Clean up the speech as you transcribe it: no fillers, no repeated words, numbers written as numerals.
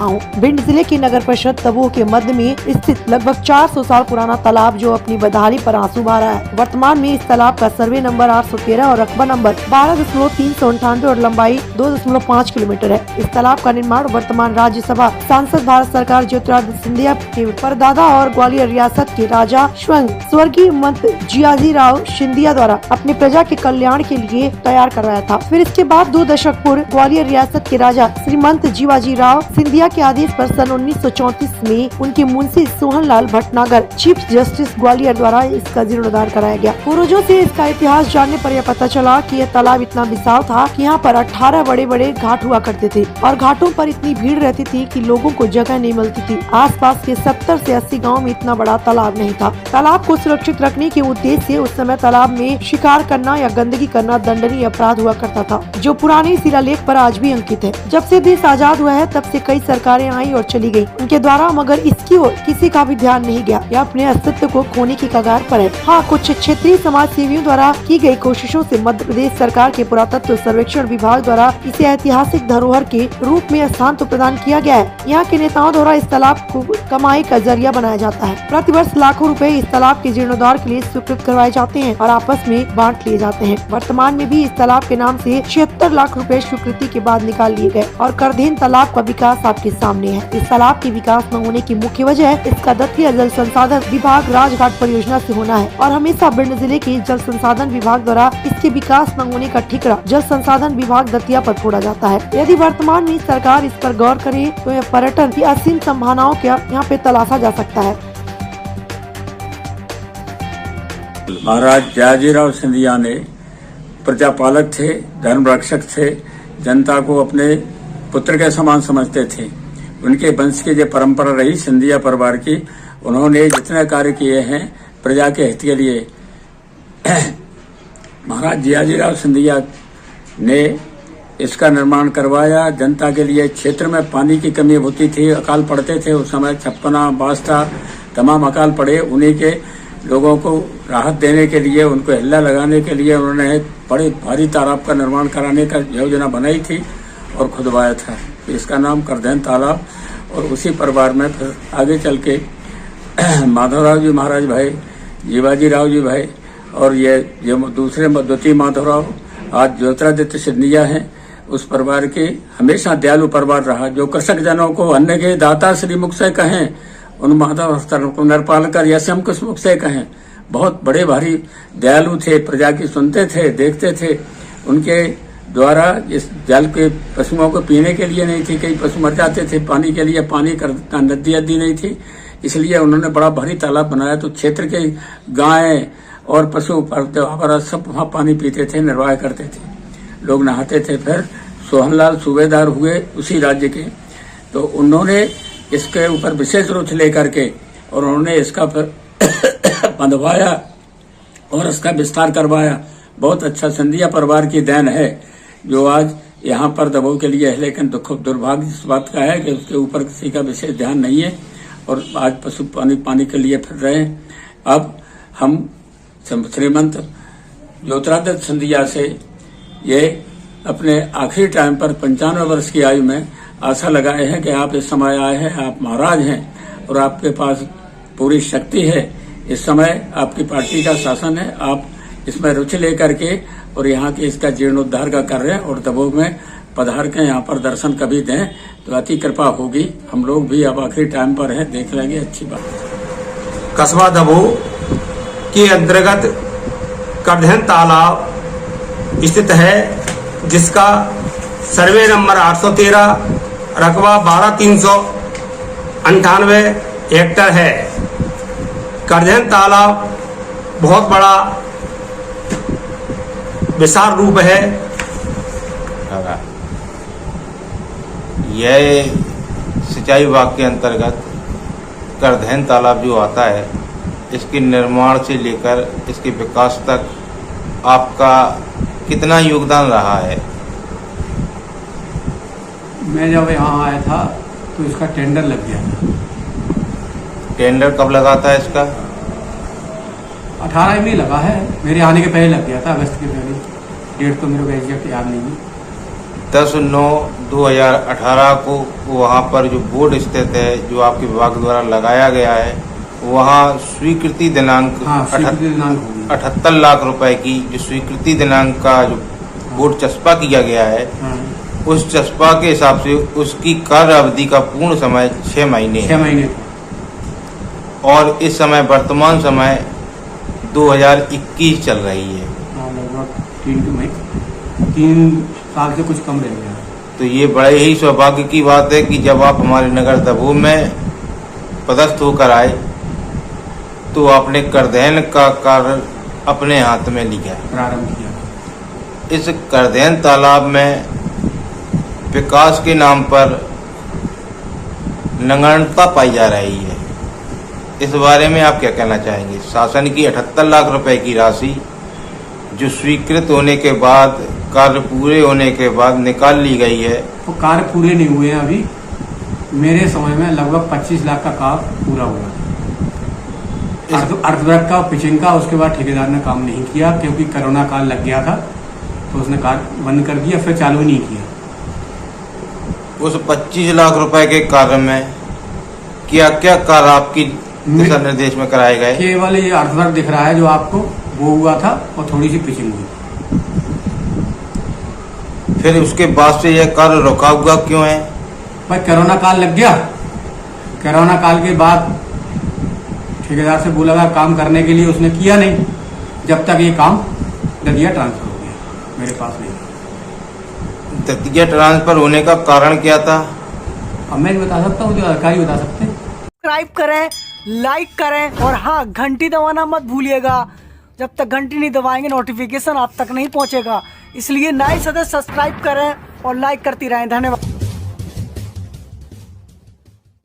रहा हूँ। भिंड जिले की नगर परिषद दबोह के मध्य में स्थित लगभग 400 साल पुराना तालाब जो अपनी बदहाली पर आंसू बहा रहा है। वर्तमान में इस तालाब का सर्वे नंबर 813 और रकबा नंबर 12.398 और लंबाई 2.5 किलोमीटर है। इस तालाब का निर्माण वर्तमान राज्यसभा सांसद भारत सरकार ज्योतिरादित्य सिंधिया के परदादा और ग्वालियर रियासत के राजा स्वर्गीय महंत जियाजी राव सिंधिया द्वारा अपने प्रजा के कल्याण के लिए तैयार करवाया था। फिर इसके बाद 2 दशक पूर्व ग्वालियर रियासत के राजा श्रीमंत जियाजी राव सिंधिया के आदेश पर सन 1934 में उनके मुंशी सोहनलाल भटनागर चीफ जस्टिस ग्वालियर द्वारा इसका जीर्णोद्धार कराया गया। पूर्वजों से इसका इतिहास जानने पर यह पता चला कि यह तालाब इतना विशाल था कि यहाँ पर 18 बड़े बड़े घाट हुआ करते थे और घाटों पर इतनी भीड़ रहती थी कि लोगों को जगह नहीं मिलती थी। आसपास के 70 से 80 गाँव में इतना बड़ा तालाब नहीं था। तालाब को सुरक्षित रखने के उद्देश्य से उस समय तालाब में शिकार करना या गंदगी करना दंडनीय अपराध हुआ करता था, जो पुराने शिलालेख पर आज भी अंकित है। जब से देश आजाद हुआ है तब से कई सरकारें आई और चली गई उनके द्वारा, मगर इसकी ओर किसी का भी ध्यान नहीं गया। यह अपने अस्तित्व को खोने की कगार पर है। हाँ, कुछ क्षेत्रीय समाज सेवियों द्वारा की गई कोशिशों से मध्य प्रदेश सरकार के पुरातत्व सर्वेक्षण विभाग द्वारा इसे ऐतिहासिक धरोहर के रूप में स्थान तो प्रदान किया गया है। यहाँ के नेताओं द्वारा इस तालाब को कमाई का जरिया बनाया जाता है। प्रतिवर्ष लाखों रुपए इस तालाब के जीर्णोद्धार के लिए स्वीकृत करवाए जाते हैं और आपस में बांट लिए जाते हैं। वर्तमान में भी इस तालाब के नाम से 76 लाख रुपए स्वीकृति के बाद निकाल लिए गए और करधेन तालाब का विकास आपके सामने है। इस तालाब के विकास न होने की मुख्य वजह है इसका दतिया जल संसाधन विभाग राजघाट परियोजना से होना है और हमेशा भिंड जिले के जल संसाधन विभाग द्वारा इसके विकास न होने का ठिकरा जल संसाधन विभाग दतिया पर फोड़ा जाता है। यदि वर्तमान में सरकार इस पर गौर करे तो यह पर्यटन की असीम संभावनाओं का यहाँ पे तलाशा जा सकता है। महाराज जियाजीराव सिंधिया ने प्रजापालक थे, धर्म रक्षक थे, जनता को अपने पुत्र के समान समझते थे। उनके वंश की जो परंपरा रही सिंधिया परिवार की, उन्होंने जितने कार्य किए हैं प्रजा के हित के लिए। महाराज जियाजीराव सिंधिया ने इसका निर्माण करवाया जनता के लिए। क्षेत्र में पानी की कमी होती थी, अकाल पड़ते थे उस समय, छप्पना बास्ता तमाम अकाल पड़े। उन्हीं के लोगों को राहत देने के लिए, उनको हिल्ला लगाने के लिए उन्होंने बड़े भारी तालाब का निर्माण कराने का योजना बनाई थी और खुदवाया था। इसका नाम करधेन तालाब। और उसी परिवार में फिर आगे चल के माधवराव जी महाराज भाई, जीवाजी राव जी भाई और ये दूसरे द्वितीय माधवराव आज ज्योतिरादित्य सिंधिया हैं। उस परिवार के हमेशा दयालु परिवार रहा, जो कृषक जनों को अन्न के दाता श्री मुख से कहें, उन माधव को नरपालकर या शमकुश मुख से कहें। बहुत बड़े भारी दयालु थे, प्रजा की सुनते थे, देखते थे। उनके द्वारा इस जल के पशुओं को पीने के लिए नहीं थी, कई पशु मर जाते थे पानी के लिए, पानी का नदी अद्दी नहीं थी, इसलिए उन्होंने बड़ा भारी तालाब बनाया। तो क्षेत्र के गायें और पशु सब वहाँ पानी पीते थे, निर्वाह करते थे, लोग नहाते थे। फिर सोहनलाल सूबेदार हुए उसी राज्य के, तो उन्होंने इसके ऊपर विशेष रुचि लेकर के और उन्होंने इसका फिर बंधवाया और इसका विस्तार करवाया। बहुत अच्छा सिंधिया परिवार की देन है जो आज यहाँ पर दबोह के लिए है, लेकिन दुर्भाग्य इस बात का है कि उसके ऊपर किसी का विशेष ध्यान नहीं है और आज पशु पानी के लिए फिर रहे हैं। अब हम श्रीमंत ज्योतिरादित्य सिंधिया से ये अपने आखिरी टाइम पर 95 वर्ष की आयु में आशा लगाए हैं कि आप इस समय आए हैं, आप महाराज हैं और आपके पास पूरी शक्ति है। इस समय आपकी पार्टी का शासन है, आप इसमें रुचि लेकर के और यहाँ के इसका जीर्णोद्धार का कर रहे हैं और दबोह में पधार के यहाँ पर दर्शन कभी दें तो अति कृपा होगी। हम लोग भी अब आखिरी टाइम पर हैं, देख लेंगे, अच्छी बात। कस्बा दबोह के अंतर्गत करधेन तालाब स्थित है, जिसका सर्वे नंबर 813 रकबा 12,398 हेक्टर है। करधेन तालाब बहुत बड़ा विशाल रूप है। यह सिंचाई विभाग के अंतर्गत करधेन तालाब जो आता है, इसके निर्माण से लेकर इसके विकास तक आपका कितना योगदान रहा है? मैं जब यहाँ आया था तो इसका टेंडर लग गया था। टेंडर कब लगा था इसका? 18 में लगा है, मेरे आने के पहले लग गया था, अगस्त के पहले। डेट तो मेरे को एग्जैक्ट याद नहीं है। 10/9/2018 को वहाँ पर जो बोर्ड स्थित है, जो आपके विभाग द्वारा लगाया गया है, वहाँ स्वीकृति दिनांक हाँ, स्वीकृति दिनांक होगी। 78 लाख रुपए की जो स्वीकृति दिनांक का जो बोर्ड चस्पा किया गया है, हाँ, उस चस्पा के हिसाब से उसकी कार्य अवधि का पूर्ण समय 6 महीने 6 है। महीने। और इस समय वर्तमान समय 2021 चल रही है। हाँ, लगभग 3 साल से कुछ कम रह गया। तो ये बड़े ही सौभाग्य की बात है कि जब आप हमारे नगर दबों में पदस्थ होकर आए तो आपने करधैन का कार्य अपने हाथ में लिया। प्रारंभ किया। इस करधैन तालाब में विकास के नाम पर नगण्यता पाई जा रही है। इस बारे में आप क्या कहना चाहेंगे? शासन की 78 लाख रुपए की राशि जो स्वीकृत होने के बाद, कार्य पूरे होने के बाद निकाल ली गई है। तो कार्य पूरे नहीं हुए हैं अभी। मेरे समय में लगभग 25 लाख का कार्य पूरा हुआ। अर्थवर्क का, पिचिंग का, उसके बाद ठेकेदार ने काम नहीं किया क्योंकि कोरोना काल लग गया था, तो उसने कार्य बंद कर दिया, फिर चालू नहीं किया। उस 25 लाख रुपए के कार्य में क्या क्या कार्य आपकी दिशा निर्देश में कराए गए? केवल ये अर्थवर्क दिख रहा है जो आपको, वो हुआ था और थोड़ी सी पिचिंग हुई। फिर उसके बाद से यह कार्य रुका हुआ क्यों है? भाई कोरोना काल लग गया। कोरोना काल के बाद ठेकेदार से बोला गया काम करने के लिए, उसने किया नहीं। जब तक ये काम दतिया ट्रांसफर हो गया, मेरे पास नहीं। दतिया ट्रांसफर होने का कारण क्या था? अब मैं नहीं बता सकता हूँ, जो अधिकारी बता सकते हैं। सब्सक्राइब करें, लाइक करें और हाँ, घंटी दबाना मत भूलिएगा। जब तक घंटी नहीं दबाएंगे नोटिफिकेशन आप तक नहीं पहुंचेगा। इसलिए नए सदस्य सब्सक्राइब करें और लाइक करती रहें। धन्यवाद।